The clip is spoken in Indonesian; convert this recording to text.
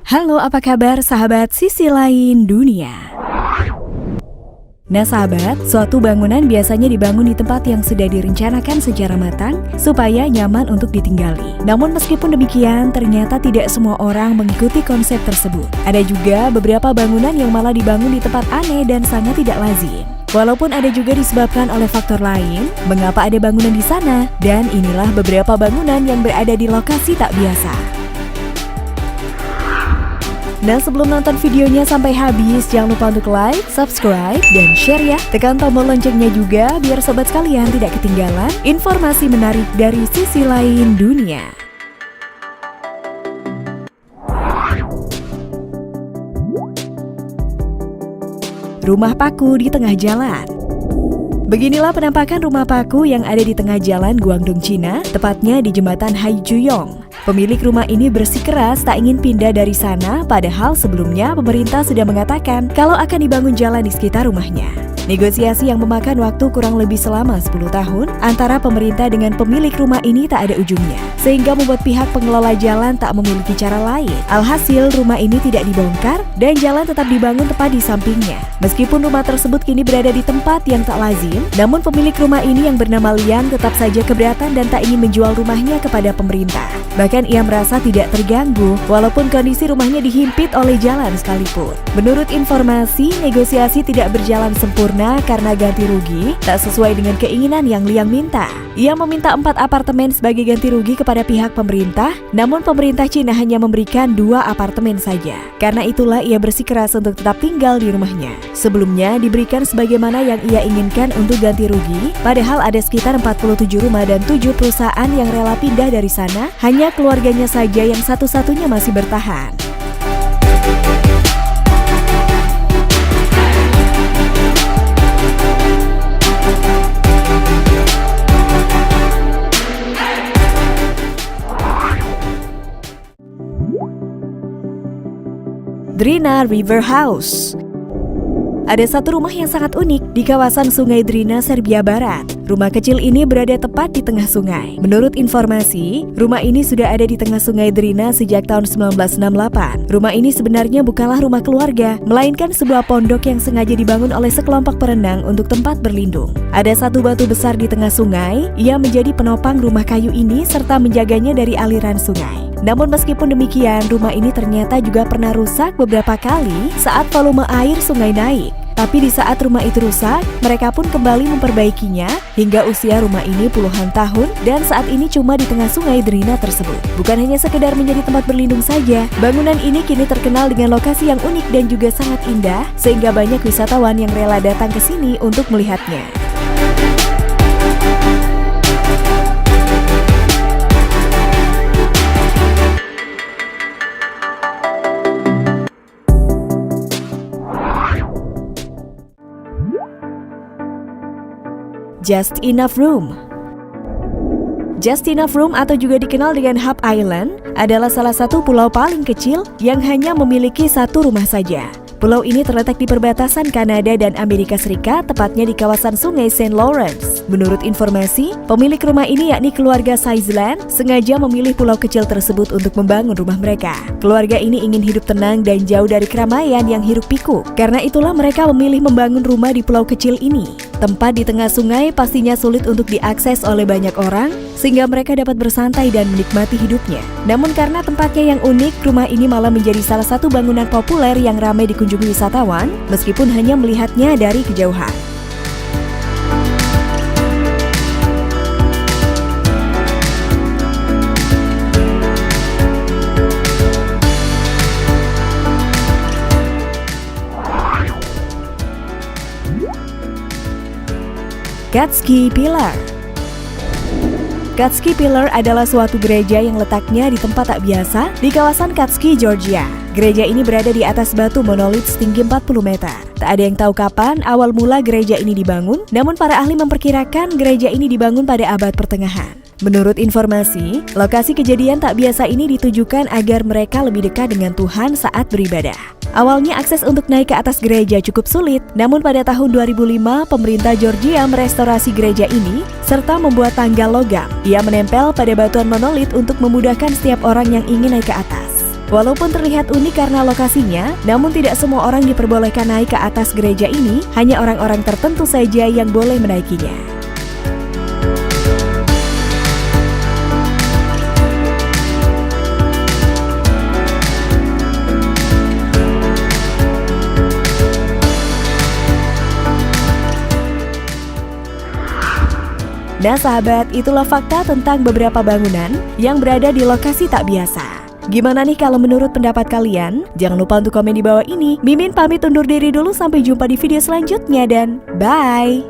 Halo, apa kabar sahabat sisi lain dunia? Nah sahabat, suatu bangunan biasanya dibangun di tempat yang sudah direncanakan secara matang supaya nyaman untuk ditinggali. Namun meskipun demikian, ternyata tidak semua orang mengikuti konsep tersebut. Ada juga beberapa bangunan yang malah dibangun di tempat aneh dan sangat tidak lazim. Walaupun ada juga disebabkan oleh faktor lain, mengapa ada bangunan di sana? Dan inilah beberapa bangunan yang berada di lokasi tak biasa. Nah sebelum nonton videonya sampai habis, jangan lupa untuk like, subscribe, dan share ya. Tekan tombol loncengnya juga biar sobat sekalian tidak ketinggalan informasi menarik dari sisi lain dunia. Rumah paku di tengah jalan. Beginilah penampakan rumah paku yang ada di tengah jalan Guangdong, Cina, tepatnya di jembatan Haijuyong. Pemilik rumah ini bersikeras tak ingin pindah dari sana, padahal sebelumnya pemerintah sudah mengatakan kalau akan dibangun jalan di sekitar rumahnya. Negosiasi yang memakan waktu kurang lebih selama 10 tahun antara pemerintah dengan pemilik rumah ini tak ada ujungnya, sehingga membuat pihak pengelola jalan tak memiliki cara lain. Alhasil rumah ini tidak dibongkar dan jalan tetap dibangun tepat di sampingnya. Meskipun rumah tersebut kini berada di tempat yang tak lazim, namun pemilik rumah ini yang bernama Lian tetap saja keberatan dan tak ingin menjual rumahnya kepada pemerintah. Bahkan ia merasa tidak terganggu walaupun kondisi rumahnya dihimpit oleh jalan sekalipun. Menurut informasi, negosiasi tidak berjalan sempurna karena ganti rugi tak sesuai dengan keinginan yang Liang minta. Ia meminta 4 apartemen sebagai ganti rugi kepada pihak pemerintah, namun pemerintah Cina hanya memberikan 2 apartemen saja. Karena itulah ia bersikeras untuk tetap tinggal di rumahnya. Sebelumnya diberikan sebagaimana yang ia inginkan untuk ganti rugi, padahal ada sekitar 47 rumah dan 7 perusahaan yang rela pindah dari sana, hanya keluarganya saja yang satu-satunya masih bertahan. Drina River House. Ada satu rumah yang sangat unik di kawasan Sungai Drina, Serbia Barat. Rumah kecil ini berada tepat di tengah sungai. Menurut informasi, rumah ini sudah ada di tengah Sungai Drina sejak tahun 1968. Rumah ini sebenarnya bukanlah rumah keluarga, melainkan sebuah pondok yang sengaja dibangun oleh sekelompok perenang untuk tempat berlindung. Ada satu batu besar di tengah sungai, ia menjadi penopang rumah kayu ini serta menjaganya dari aliran sungai. Namun meskipun demikian, rumah ini ternyata juga pernah rusak beberapa kali saat volume air sungai naik. Tapi di saat rumah itu rusak, mereka pun kembali memperbaikinya hingga usia rumah ini puluhan tahun dan saat ini cuma di tengah Sungai Drina tersebut. Bukan hanya sekedar menjadi tempat berlindung saja, bangunan ini kini terkenal dengan lokasi yang unik dan juga sangat indah sehingga banyak wisatawan yang rela datang ke sini untuk melihatnya. Just Enough Room. Just Enough Room atau juga dikenal dengan Hub Island adalah salah satu pulau paling kecil yang hanya memiliki satu rumah saja. Pulau ini terletak di perbatasan Kanada dan Amerika Serikat, tepatnya di kawasan Sungai St. Lawrence. Menurut informasi, pemilik rumah ini yakni keluarga Saizeland sengaja memilih pulau kecil tersebut untuk membangun rumah mereka. Keluarga ini ingin hidup tenang dan jauh dari keramaian yang hiruk pikuk. Karena itulah mereka memilih membangun rumah di pulau kecil ini. Tempat di tengah sungai pastinya sulit untuk diakses oleh banyak orang, sehingga mereka dapat bersantai dan menikmati hidupnya. Namun karena tempatnya yang unik, rumah ini malah menjadi salah satu bangunan populer yang ramai dikunjungi wisatawan, meskipun hanya melihatnya dari kejauhan. Katski Pillar. Katski Pillar adalah suatu gereja yang letaknya di tempat tak biasa di kawasan Katski, Georgia. Gereja ini berada di atas batu monolit setinggi 40 meter. Tak ada yang tahu kapan awal mula gereja ini dibangun, namun para ahli memperkirakan gereja ini dibangun pada abad pertengahan. Menurut informasi, lokasi kejadian tak biasa ini ditujukan agar mereka lebih dekat dengan Tuhan saat beribadah. Awalnya akses untuk naik ke atas gereja cukup sulit, namun pada tahun 2005 pemerintah Georgia merestorasi gereja ini serta membuat tangga logam. Ia menempel pada batuan monolit untuk memudahkan setiap orang yang ingin naik ke atas. Walaupun terlihat unik karena lokasinya, namun tidak semua orang diperbolehkan naik ke atas gereja ini, hanya orang-orang tertentu saja yang boleh menaikinya. Nah sahabat, itulah fakta tentang beberapa bangunan yang berada di lokasi tak biasa. Gimana nih kalau menurut pendapat kalian? Jangan lupa untuk komen di bawah ini. Mimin pamit undur diri dulu, sampai jumpa di video selanjutnya dan bye!